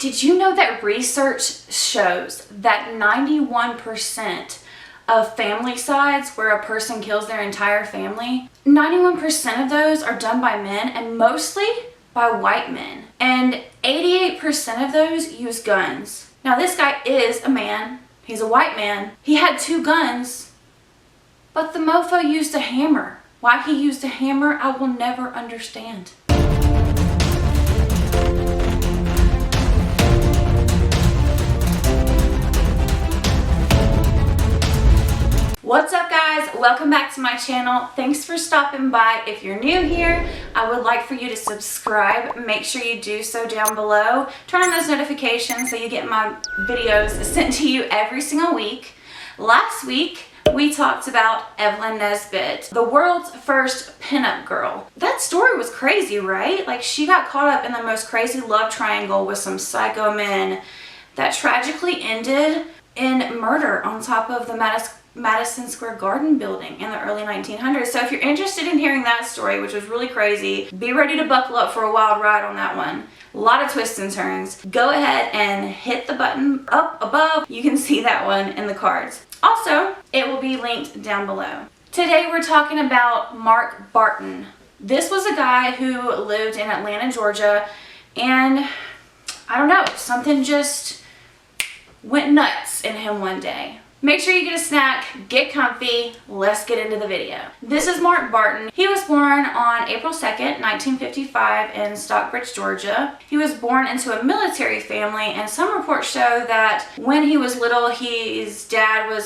Did you know that research shows that 91% of family-cides where a person kills their entire family, 91% of those are done by men, and mostly by white men. And 88% of those use guns. Now this guy is a man. He's a white man. He had 2 guns, but the mofo used a hammer. Why he used a hammer, I will never understand. What's up guys? Welcome back to my channel. Thanks for stopping by. If you're new here, I would like for you to subscribe. Make sure you do so down below. Turn on those notifications so you get my videos sent to you every single week. Last week, we talked about EVELYN NESBIT, the world's first pinup girl. That story was crazy, right? Like, she got caught up in the most crazy love triangle with some psycho men that tragically ended in murder on top of the Madison Square Garden building in the early 1900s. So if you're interested in hearing that story, which was really crazy, be ready to buckle up for a wild ride on that one. A lot of twists and turns. Go ahead and hit the button up above. You can see that one in the cards. Also, it will be linked down below. Today we're talking about Mark Barton. This was a guy who lived in Atlanta, Georgia, and I don't know, something just went nuts in him one day. Make sure you get a snack, get comfy, let's get into the video. This is Mark Barton. He was born on April 2nd, 1955 in Stockbridge, Georgia. He was born into a military family, and some reports show that when he was little, his dad was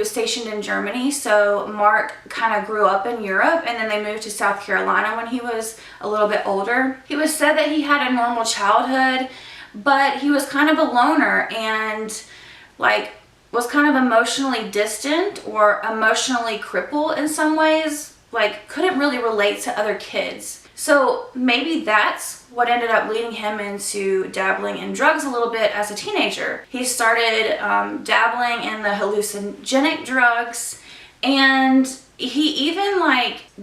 stationed in Germany, so Mark kind of grew up in Europe, and then they moved to South Carolina when he was a little bit older. He was said that he had a normal childhood, but he was kind of a loner and was kind of emotionally distant or emotionally crippled in some ways, like couldn't really relate to other kids. So maybe that's what ended up leading him into dabbling in drugs a little bit as a teenager. He started dabbling in the hallucinogenic drugs, and he even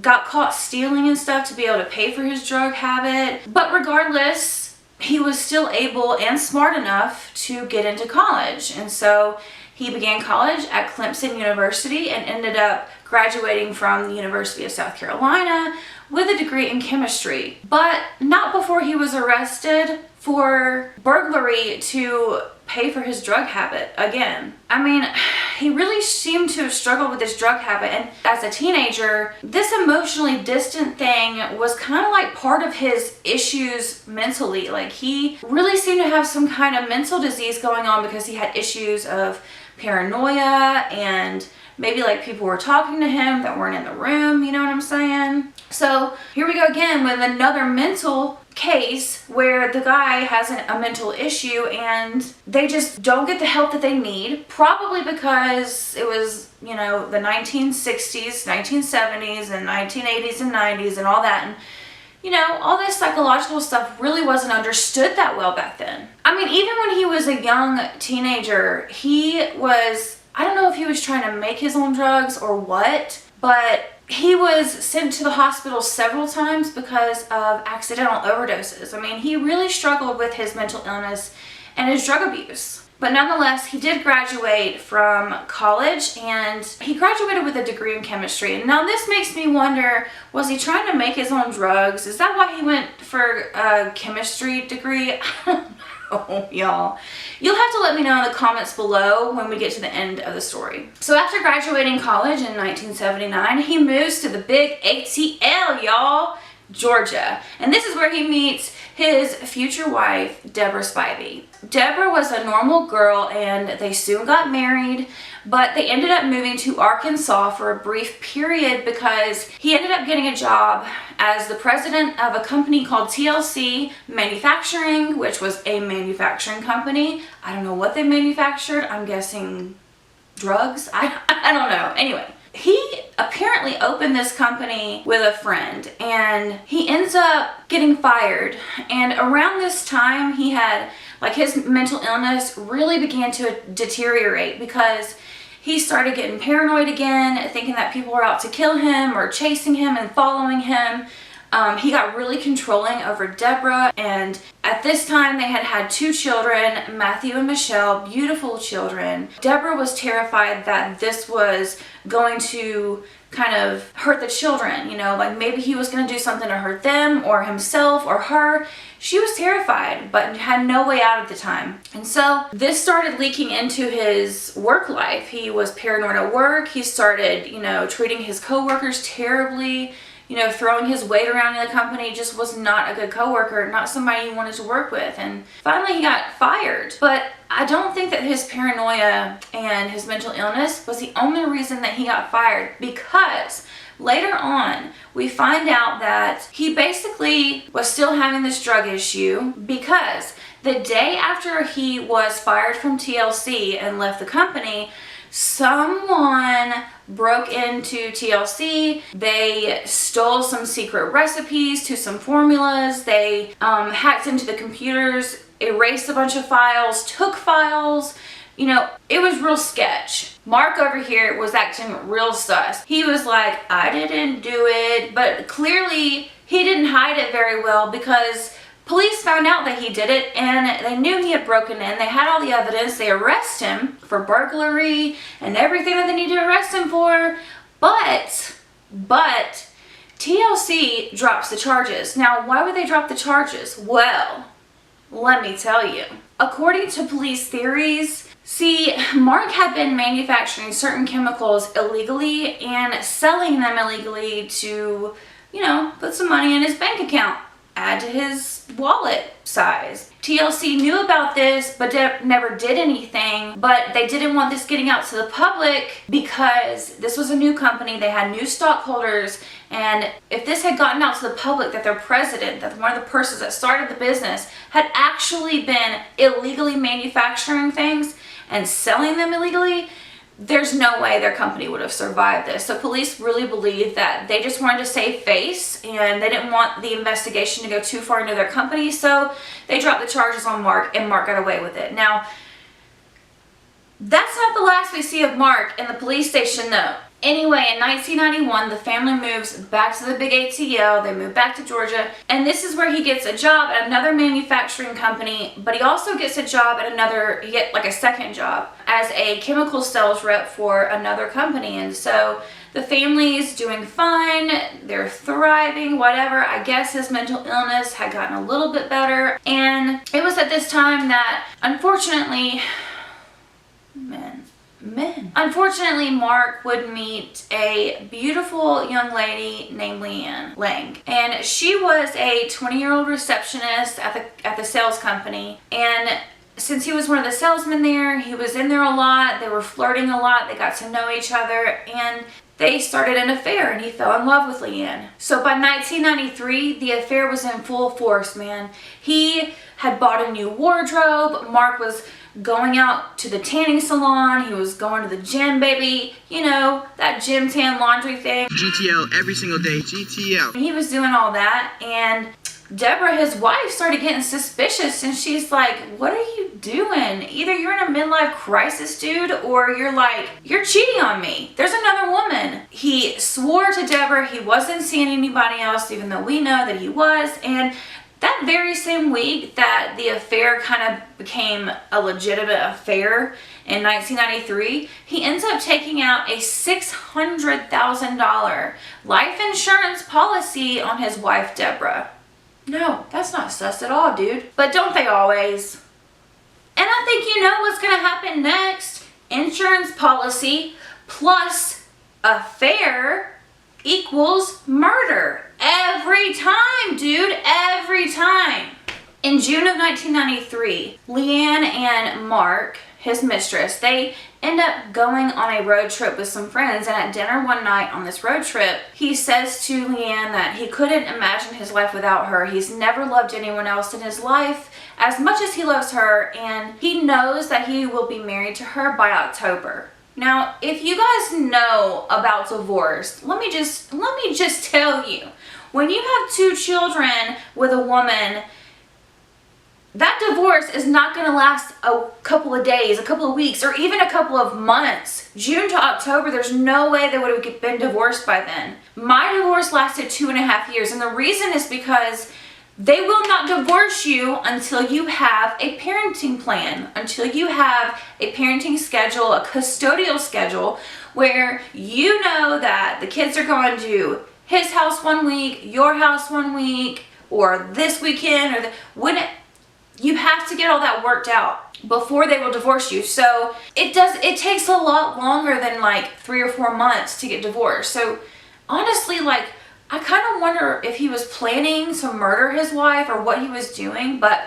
got caught stealing and stuff to be able to pay for his drug habit. But regardless, he was still able and smart enough to get into college, and so he began college at Clemson University and ended up graduating from the University of South Carolina with a degree in chemistry, but not before he was arrested for burglary to pay for his drug habit again. I mean, he really seemed to have struggled with his drug habit, and as a teenager, this emotionally distant thing was kind of like part of his issues mentally. Like, he really seemed to have some kind of mental disease going on because he had issues of paranoia, and maybe people were talking to him that weren't in the room, you know what I'm saying? So here we go again with another mental case where the guy has a mental issue and they just don't get the help that they need, probably because it was, you know, the 1960s, 1970s, and 1980s and 90s and all that, and you know, all this psychological stuff really wasn't understood that well back then. I mean, even when he was a young teenager, he was, I don't know if he was trying to make his own drugs or what, but he was sent to the hospital several times because of accidental overdoses. I mean, he really struggled with his mental illness and his drug abuse. But nonetheless, he did graduate from college, and he graduated with a degree in chemistry. And now this makes me wonder, was he trying to make his own drugs? Is that why he went for a chemistry degree? I don't know, y'all. You'll have to let me know in the comments below when we get to the end of the story. So after graduating college in 1979, he moves to the big ATL, y'all, Georgia. And this is where he meets his future wife, Deborah Spivey. Deborah was a normal girl, and they soon got married, but they ended up moving to Arkansas for a brief period because he ended up getting a job as the president of a company called TLC Manufacturing, which was a manufacturing company. I don't know what they manufactured. I'm guessing drugs. I don't know. Anyway, he apparently opened this company with a friend, and he ends up getting fired. And around this time, he had, his mental illness really began to deteriorate because he started getting paranoid again, thinking that people were out to kill him or chasing him and following him. He got really controlling over Deborah, and at this time they had had 2 children, Matthew and Michelle, beautiful children. Deborah was terrified that this was going to kind of hurt the children, you know, like maybe he was going to do something to hurt them or himself or her. She was terrified, but had no way out at the time. And so this started leaking into his work life. He was paranoid at work. He started, you know, treating his coworkers terribly, you know, throwing his weight around in the company. Just was not a good coworker, not somebody you wanted to work with. And finally he got fired. But I don't think that his paranoia and his mental illness was the only reason that he got fired, because later on, we find out that he basically was still having this drug issue, because the day after he was fired from TLC and left the company, someone broke into TLC. They stole some secret recipes to some formulas. They hacked into the computers, erased a bunch of files, took files. You know, it was real sketch. Mark over here was acting real sus. He was like, I didn't do it, but clearly he didn't hide it very well, because police found out that he did it and they knew he had broken in. They had all the evidence. They arrest him for burglary and everything that they need to arrest him for. But TLC drops the charges. Now, why would they drop the charges? Well, let me tell you. According to police theories, see, Mark had been manufacturing certain chemicals illegally and selling them illegally to, you know, put some money in his bank account, add to his wallet size. TLC knew about this but never did anything, but they didn't want this getting out to the public because this was a new company. They had new stockholders, and if this had gotten out to the public that their president, that one of the persons that started the business, had actually been illegally manufacturing things and selling them illegally, there's no way their company would have survived this. So police really believe that they just wanted to save face and they didn't want the investigation to go too far into their company, so they dropped the charges on Mark, and Mark got away with it. Now, that's not the last we see of Mark in the police station though. Anyway, in 1991, the family moves back to the big ATL. They move back to Georgia, and this is where he gets a job at another manufacturing company, but he also gets a job at another, he gets like a second job as a chemical sales rep for another company. And so the family's doing fine, they're thriving, whatever. I guess his mental illness had gotten a little bit better, and it was at this time that, unfortunately, Unfortunately, Mark would meet a beautiful young lady named Leigh, and she was a 20-year-old receptionist at the sales company. And since he was one of the salesmen there, he was in there a lot. They were flirting a lot. They got to know each other, and they started an affair, and he fell in love with Leigh. So by 1993, the affair was in full force, man. He had bought a new wardrobe. Mark was going out to the tanning salon. He was going to the gym, baby. You know, that gym tan laundry thing. GTL every single day, GTL. He was doing all that, and Deborah, his wife, started getting suspicious, and she's like, what are you doing? Either you're in a midlife crisis, dude, or you're cheating on me. There's another woman. He swore to Deborah he wasn't seeing anybody else, even though we know that he was. And that very same week that the affair kind of became a legitimate affair in 1993, he ends up taking out a $600,000 life insurance policy on his wife, Deborah. No, that's not sus at all, dude. But don't they always? And I think you know what's going to happen next. Insurance policy plus affair equals murder. Every time, dude. Every time. In June of 1993, Leigh and Mark, his mistress, they end up going on a road trip with some friends, and at dinner one night on this road trip, he says to Leigh that he couldn't imagine his life without her. He's never loved anyone else in his life as much as he loves her, and he knows that he will be married to her by October. Now, if you guys know about divorce, let me just tell you, when you have 2 children with a woman, that divorce is not going to last a couple of days, a couple of weeks, or even a couple of months. June to October, there's no way they would have been divorced by then. My divorce lasted 2.5 years, and the reason is because they will not divorce you until you have a parenting plan, until you have a parenting schedule, a custodial schedule, where you know that the kids are going to his house one week, your house one week, or this weekend, or you have to get all that worked out before they will divorce you. So it takes a lot longer than like 3 or 4 months to get divorced. So honestly, like, I kind of wonder if he was planning to murder his wife or what he was doing, but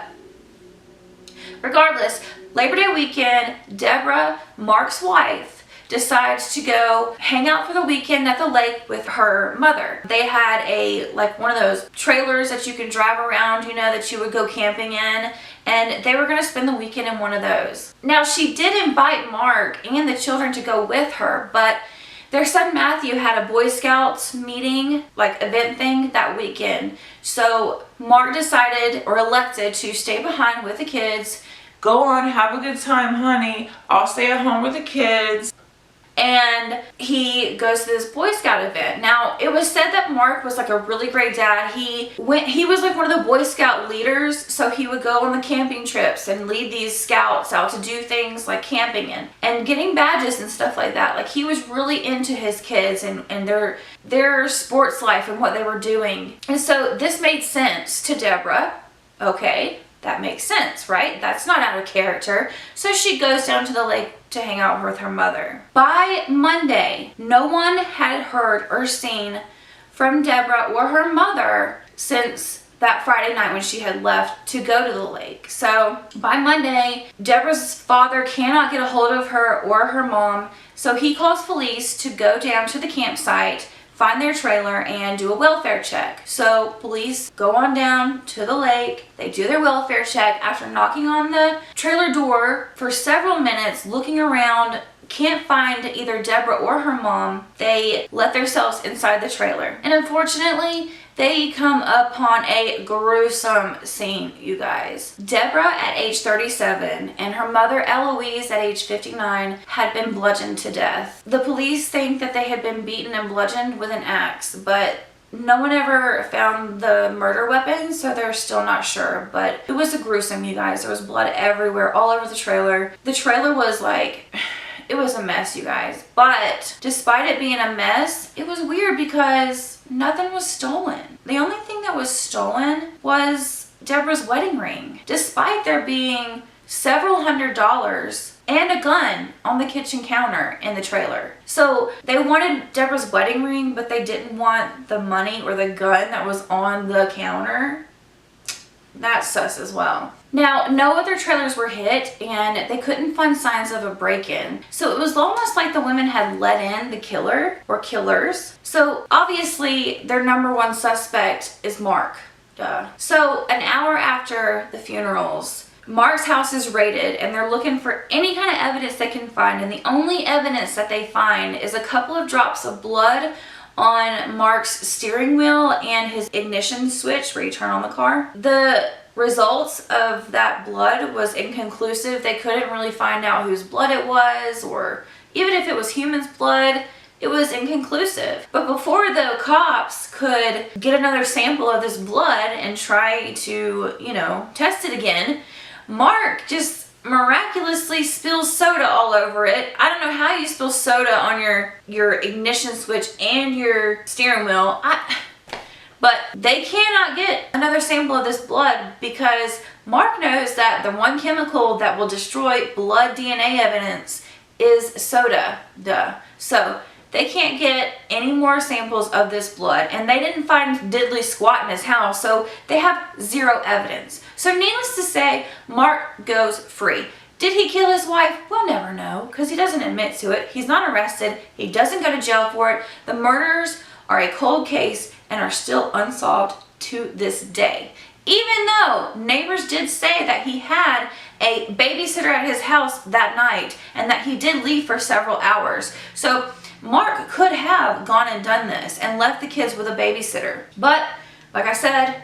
regardless, Labor Day weekend, Deborah, Mark's wife, decides to go hang out for the weekend at the lake with her mother. They had one of those trailers that you can drive around, you know, that you would go camping in, and they were going to spend the weekend in one of those. Now, she did invite Mark and the children to go with her, but their son Matthew had a Boy Scouts meeting, like event thing, that weekend. So Mark decided, or elected, to stay behind with the kids. Go on, have a good time, honey. I'll stay at home with the kids. And he goes to this Boy Scout event. Now, it was said that Mark was like a really great dad. He was like one of the Boy Scout leaders, so he would go on the camping trips and lead these scouts out to do things like camping and getting badges and stuff like that. Like, he was really into his kids and their sports life and what they were doing. And so this made sense to Deborah. Okay, that makes sense, right? That's not out of character. So she goes down to the lake to hang out with her mother. By Monday, no one had heard or seen from Deborah or her mother since that Friday night when she had left to go to the lake. So by Monday, Deborah's father cannot get a hold of her or her mom, so he calls police to go down to the campsite, find their trailer, and do a welfare check. So police go on down to the lake. They do their welfare check. After knocking on the trailer door for several minutes, looking around, can't find either Deborah or her mom, they let themselves inside the trailer. And unfortunately, they come upon a gruesome scene, you guys. Deborah, at age 37, and her mother, Eloise, at age 59, had been bludgeoned to death. The police think that they had been beaten and bludgeoned with an axe, but no one ever found the murder weapon, so they're still not sure. But it was gruesome, you guys. There was blood everywhere, all over the trailer. The trailer was like... it was a mess, you guys. But despite it being a mess, it was weird because nothing was stolen. The only thing that was stolen was Deborah's wedding ring, despite there being several $100s and a gun on the kitchen counter in the trailer. So they wanted Deborah's wedding ring, but they didn't want the money or the gun that was on the counter. That's sus as well. Now, no other trailers were hit, and they couldn't find signs of a break-in. So it was almost like the women had let in the killer or killers. So obviously, their number one suspect is Mark. Duh. So an hour after the funerals, Mark's house is raided, and they're looking for any kind of evidence they can find. And the only evidence that they find is a couple of drops of blood on Mark's steering wheel and his ignition switch where you turn on the car. The results of that blood was inconclusive. They couldn't really find out whose blood it was, or even if it was human's blood, it was inconclusive. But before the cops could get another sample of this blood and try to, test it again, Mark just miraculously spills soda all over it. I don't know how you spill soda on your ignition switch and your steering wheel. But they cannot get another sample of this blood because Mark knows that the one chemical that will destroy blood DNA evidence is soda. Duh. So they can't get any more samples of this blood, and they didn't find diddly squat in his house, so they have zero evidence. So needless to say, Mark goes free. Did he kill his wife? We'll never know because he doesn't admit to it. He's not arrested. He doesn't go to jail for it. The murders are a cold case and are still unsolved to this day. Even though neighbors did say that he had a babysitter at his house that night and that he did leave for several hours. So Mark could have gone and done this and left the kids with a babysitter. But like I said,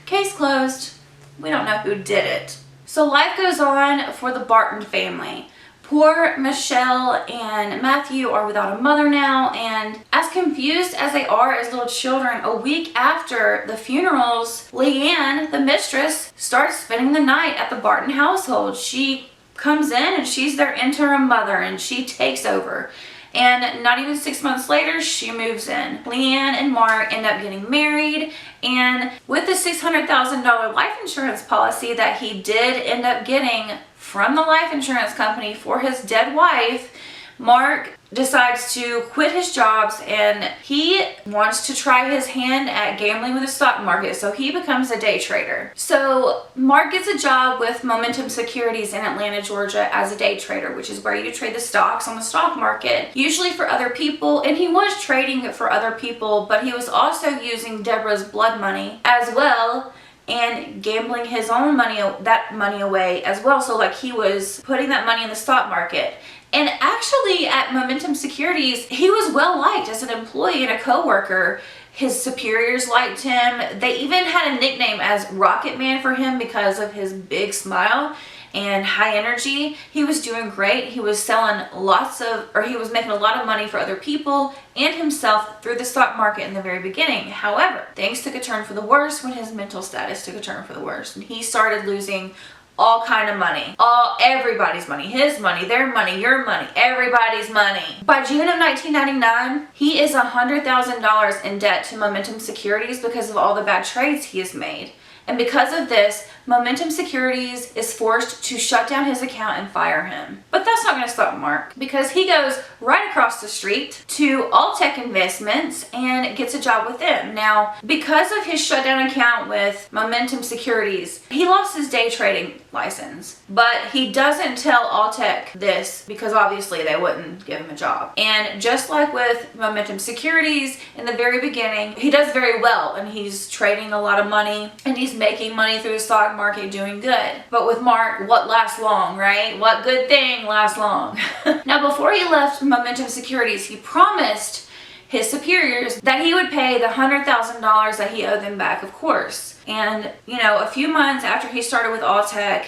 case closed. we don't know who did it. So life goes on for the Barton family. Poor Michelle and Matthew are without a mother now, and as confused as they are as little children, a week after the funerals, Leanne, the mistress, starts spending the night at the Barton household. She comes in and she's their interim mother, and she takes over. And not even 6 months later, she moves in. Leanne and Mark end up getting married, and with the $600,000 life insurance policy that he did end up getting from the life insurance company for his dead wife, Mark decides to quit his jobs and he wants to try his hand at gambling with the stock market, so he becomes a day trader. So Mark gets a job with Momentum Securities in Atlanta, Georgia as a day trader, which is where you trade the stocks on the stock market, usually for other people, and he was trading it for other people, but he was also using Deborah's blood money as well and gambling his own money, that money away as well. So like he was putting that money in the stock market. And actually at Momentum Securities, he was well liked as an employee and a co-worker. His superiors liked him. They even had a nickname as Rocket Man for him because of his big smile and high energy. He was doing great. He was selling he was making a lot of money for other people and himself through the stock market in the very beginning. However, things took a turn for the worse when his mental status took a turn for the worse, and he started losing all kind of money. Everybody's money. His money, their money, your money, everybody's money. By June of 1999, he is $100,000 in debt to Momentum Securities because of all the bad trades he has made. And because of this, Momentum Securities is forced to shut down his account and fire him. But that's not going to stop Mark, because he goes right across the street to Alltech Investments and gets a job with them. Now, because of his shutdown account with Momentum Securities, he lost his day trading license. But he doesn't tell Alltech this because obviously they wouldn't give him a job. And just like with Momentum Securities in the very beginning, he does very well and he's trading a lot of money and he's making money through the stock market, doing good. But with Mark, what lasts long, right? What good thing lasts long? Now, before he left Momentum Securities, he promised his superiors that he would pay the $100,000 that he owed them back, of course. And, you know, a few months after he started with Alltech,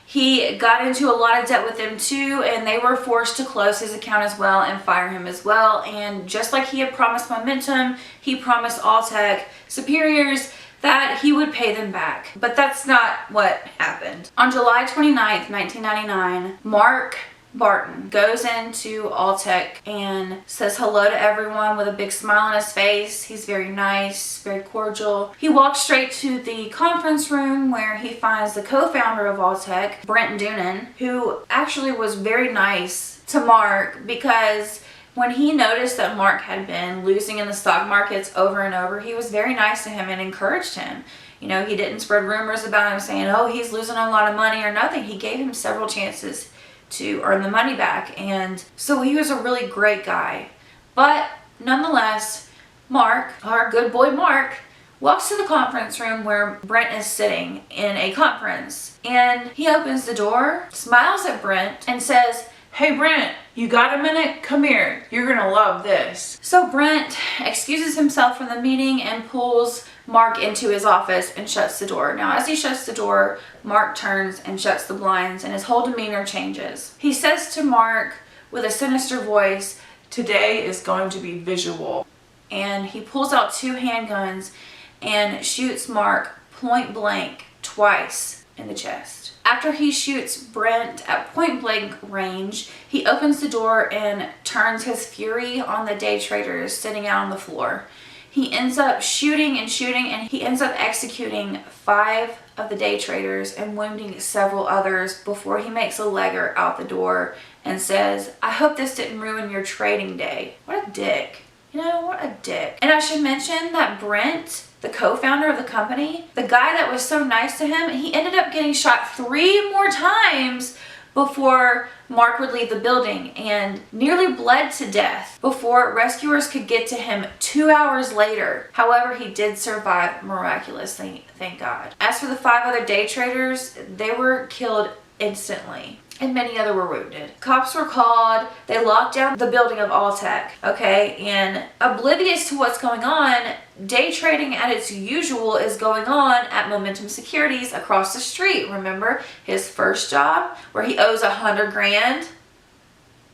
he got into a lot of debt with them too, and they were forced to close his account as well and fire him as well. And just like he had promised Momentum, he promised Alltech superiors that he would pay them back. But that's not what happened. On July 29th, 1999, Mark Barton goes into Alltech and says hello to everyone with a big smile on his face. He's very nice, very cordial. He walks straight to the conference room where he finds the co-founder of Alltech, Brent Doonan, who actually was very nice to Mark, because when he noticed that Mark had been losing in the stock markets over and over, he was very nice to him and encouraged him. You know, he didn't spread rumors about him saying, oh, he's losing a lot of money or nothing. He gave him several chances to earn the money back. And so he was a really great guy. But nonetheless, Mark, our good boy Mark, walks to the conference room where Brent is sitting in a conference. And he opens the door, smiles at Brent, and says, Hey Brent, you got a minute? Come here. You're gonna love this. So Brent excuses himself from the meeting and pulls Mark into his office and shuts the door. Now, as he shuts the door, Mark turns and shuts the blinds and his whole demeanor changes. He says to Mark with a sinister voice, Today is going to be visual. And he pulls out 2 handguns and shoots Mark point blank twice in the chest. After he shoots Brent at point blank range, he opens the door and turns his fury on the day traders sitting out on the floor. He ends up shooting and he ends up executing 5 of the day traders and wounding several others before he makes a legger out the door and says, I hope this didn't ruin your trading day. What a dick. You know, what a dick. And I should mention that Brent, the co-founder of the company, the guy that was so nice to him, he ended up getting shot 3 more times before Mark would leave the building and nearly bled to death before rescuers could get to him 2 hours later. However, he did survive miraculously, thank God. As for the 5 other day traders, they were killed instantly, and many other were wounded. Cops were called. They locked down the building of Alltech, okay? And oblivious to what's going on, day trading at its usual is going on at Momentum Securities across the street. Remember his first job where he owes $100 grand?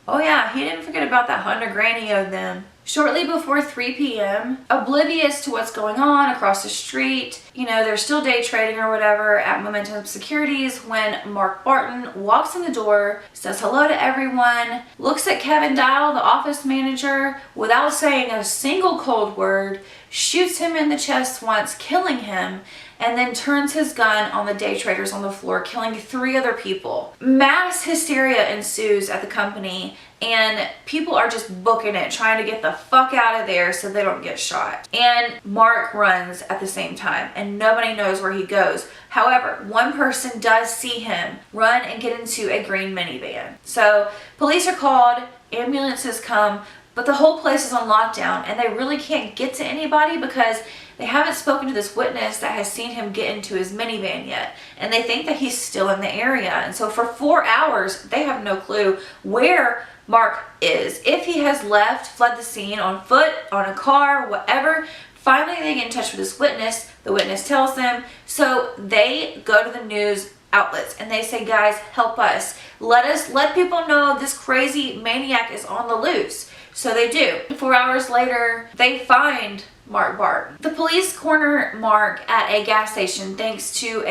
Oh yeah, he didn't forget about that $100 grand he owed them. Shortly before 3 p.m., oblivious to what's going on across the street, you know, they're still day trading or whatever at Momentum Securities when Mark Barton walks in the door, says hello to everyone, looks at Kevin Dial, the office manager, without saying a single cold word, shoots him in the chest once, killing him, and then turns his gun on the day traders on the floor, killing 3 other people. Mass hysteria ensues at the company, and people are just booking it, trying to get the fuck out of there so they don't get shot. And Mark runs at the same time, and nobody knows where he goes. However, one person does see him run and get into a green minivan. So police are called, ambulances come, but the whole place is on lockdown, and they really can't get to anybody because they haven't spoken to this witness that has seen him get into his minivan yet. And they think that he's still in the area. And so for 4 hours, they have no clue where Mark is. If he has left, fled the scene on foot, on a car, whatever. Finally, they get in touch with this witness. The witness tells them. So they go to the news outlets and they say, guys, help us. Let people know this crazy maniac is on the loose. So they do. 4 hours later, they find Mark Barton. The police corner Mark at a gas station thanks to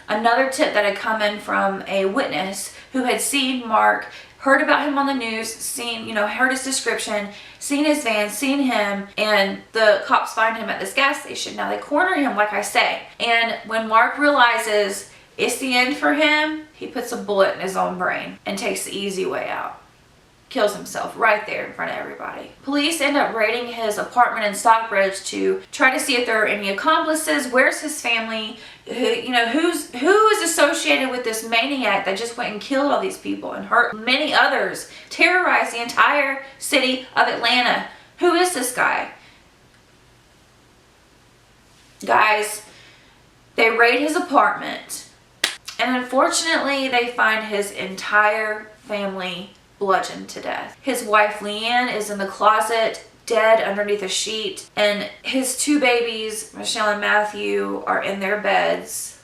another tip that had come in from a witness who had seen Mark, heard about him on the news, heard his description, seen his van, seen him, and the cops find him at this gas station. Now they corner him, like I say, and when Mark realizes it's the end for him, he puts a bullet in his own brain and takes the easy way out. Kills himself right there in front of everybody. Police end up raiding his apartment in Stockbridge to try to see if there are any accomplices. Where's his family? Who is associated with this maniac that just went and killed all these people and hurt many others, terrorized the entire city of Atlanta? Who is this guy? Guys, they raid his apartment, and unfortunately they find his entire family bludgeoned to death. His wife Leanne is in the closet, dead underneath a sheet, and his 2 babies, Michelle and Matthew, are in their beds,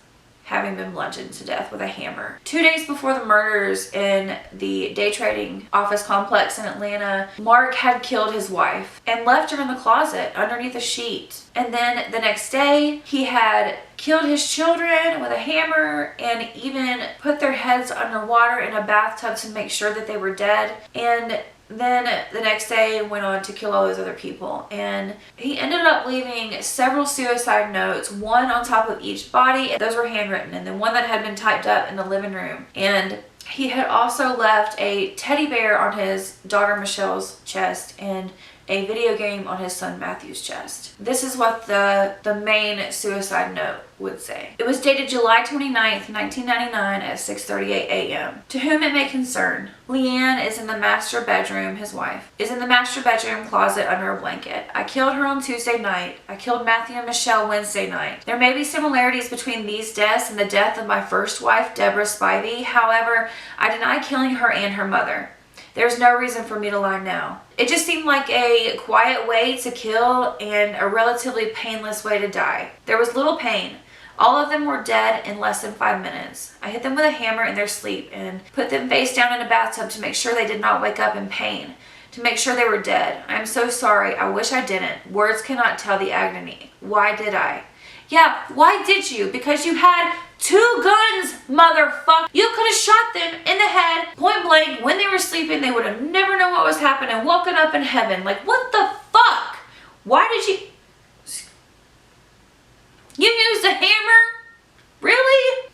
having been bludgeoned to death with a hammer. 2 days before the murders in the day trading office complex in Atlanta, Mark had killed his wife and left her in the closet underneath a sheet. And then the next day, he had killed his children with a hammer and even put their heads underwater in a bathtub to make sure that they were dead. And then the next day went on to kill all those other people. And he ended up leaving several suicide notes, one on top of each body. Those were handwritten, and then one that had been typed up in the living room. And he had also left a teddy bear on his daughter Michelle's chest and a video game on his son Matthew's chest. This is what the main suicide note would say. It was dated July 29th, 1999 at 6:38 a.m. To whom it may concern, Leanne is in the master bedroom, his wife, is in the master bedroom closet under a blanket. I killed her on Tuesday night. I killed Matthew and Michelle Wednesday night. There may be similarities between these deaths and the death of my first wife, Deborah Spivey. However, I deny killing her and her mother. There's no reason for me to lie now. It just seemed like a quiet way to kill and a relatively painless way to die. There was little pain. All of them were dead in less than 5 minutes. I hit them with a hammer in their sleep and put them face down in a bathtub to make sure they did not wake up in pain, to make sure they were dead. I am so sorry. I wish I didn't. Words cannot tell the agony. Why did I? Yeah, why did you? Because you had 2 guns, motherfucker. You could have shot them in the head, point blank, when they were sleeping. They would have never known what was happening, woken up in heaven. Like, what the fuck? Why did you... You used a hammer? Really?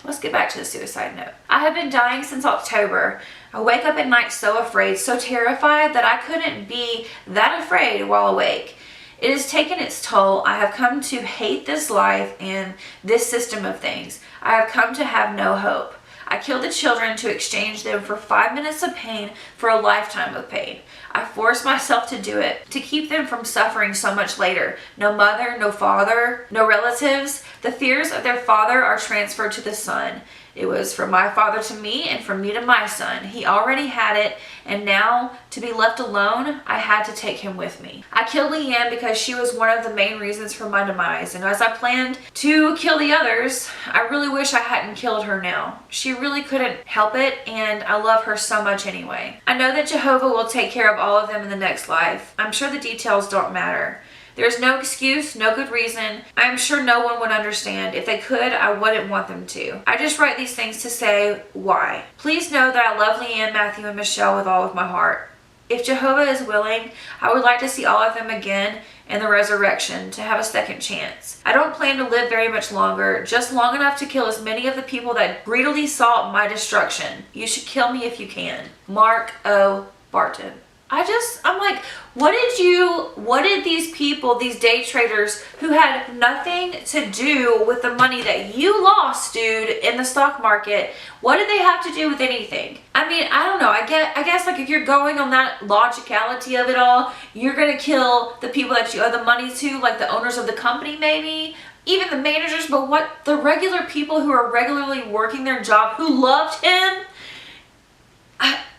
Let's get back to the suicide note. I have been dying since October. I wake up at night so afraid, so terrified that I couldn't be that afraid while awake. It has taken its toll. I have come to hate this life and this system of things. I have come to have no hope. I killed the children to exchange them for 5 minutes of pain for a lifetime of pain. I forced myself to do it, to keep them from suffering so much later. No mother, no father, no relatives. The fears of their father are transferred to the son. It was from my father to me and from me to my son. He already had it, and now to be left alone, I had to take him with me. I killed Leanne because she was one of the main reasons for my demise, and as I planned to kill the others, I really wish I hadn't killed her now. She really couldn't help it, and I love her so much anyway. I know that Jehovah will take care of all of them in the next life. I'm sure the details don't matter. There's no excuse, no good reason. I'm sure no one would understand. If they could, I wouldn't want them to. I just write these things to say why. Please know that I love Leanne, Matthew, and Michelle with all of my heart. If Jehovah is willing, I would like to see all of them again in the resurrection, to have a second chance. I don't plan to live very much longer, just long enough to kill as many of the people that greedily sought my destruction. You should kill me if you can. Mark O. Barton. I'm like, what did these people, these day traders who had nothing to do with the money that you lost, dude, in the stock market, what did they have to do with anything? I mean, I don't know. I guess like if you're going on that logicality of it all, you're going to kill the people that you owe the money to, like the owners of the company maybe, even the managers, but what, the regular people who are regularly working their job who loved him?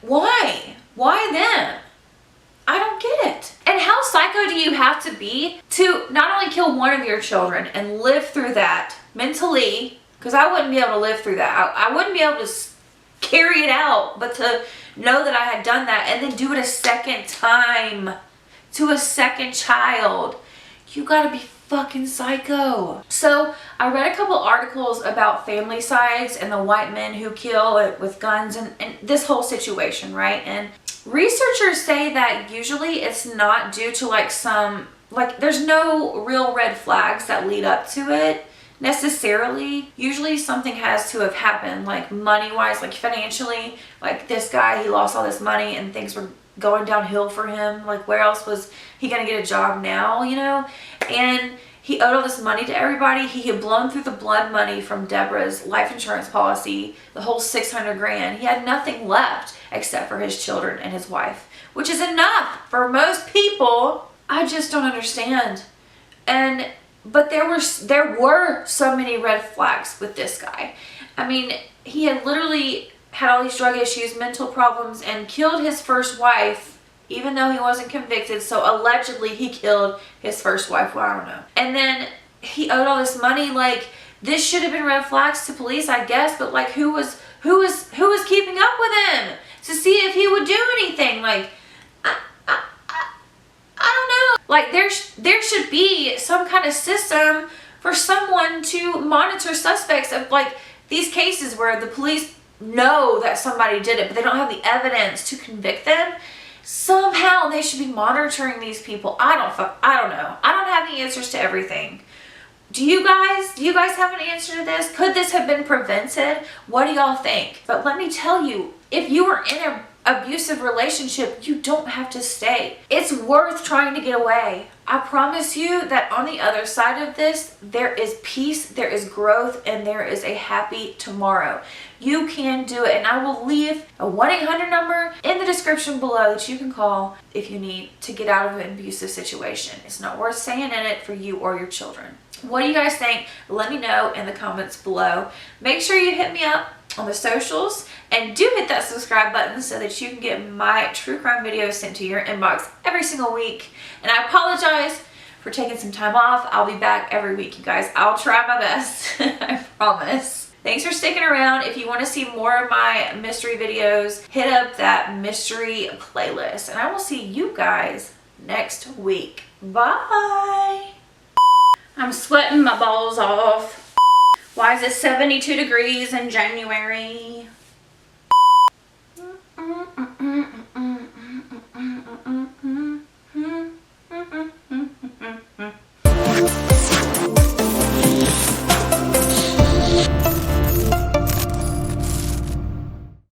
Why? Why them? I don't get it. And how psycho do you have to be to not only kill one of your children and live through that mentally, because I wouldn't be able to live through that. I wouldn't be able to carry it out, but to know that I had done that and then do it a second time to a second child. You gotta be fucking psycho. So I read a couple articles about family sides and the white men who kill with guns and this whole situation, right? And researchers say that usually it's not due to there's no real red flags that lead up to it necessarily. Usually something has to have happened, like money-wise, like financially, like this guy, he lost all this money and things were going downhill for him. Like where else was he gonna get a job now, you know? And he owed all this money to everybody. He had blown through the blood money from Deborah's life insurance policy, the whole $600 grand. He had nothing left except for his children and his wife, which is enough for most people. I just don't understand. But there were so many red flags with this guy. I mean, he had literally had all these drug issues, mental problems, and killed his first wife, even though he wasn't convicted. So allegedly he killed his first wife. Well, I don't know. And then he owed all this money. Like, this should have been red flags to police, I guess, but like who was keeping up with him to see if he would do anything? Like, I don't know. Like there should be some kind of system for someone to monitor suspects of like these cases where the police know that somebody did it, but they don't have the evidence to convict them. Somehow they should be monitoring these people. I don't know. I don't have the answers to everything. Do you guys have an answer to this? Could this have been prevented? What do y'all think? But let me tell you, if you are in an abusive relationship, you don't have to stay. It's worth trying to get away. I promise you that on the other side of this, there is peace, there is growth, and there is a happy tomorrow. You can do it, and I will leave a 1-800 number in the description below that you can call if you need to get out of an abusive situation. It's not worth staying in it for you or your children. What do you guys think? Let me know in the comments below. Make sure you hit me up on the socials and do hit that subscribe button so that you can get my true crime videos sent to your inbox every single week. And I apologize for taking some time off. I'll be back every week, you guys. I'll try my best. I promise. Thanks for sticking around. If you want to see more of my mystery videos, hit up that mystery playlist. And I will see you guys next week. Bye. I'm sweating my balls off. Why is it 72 degrees in January?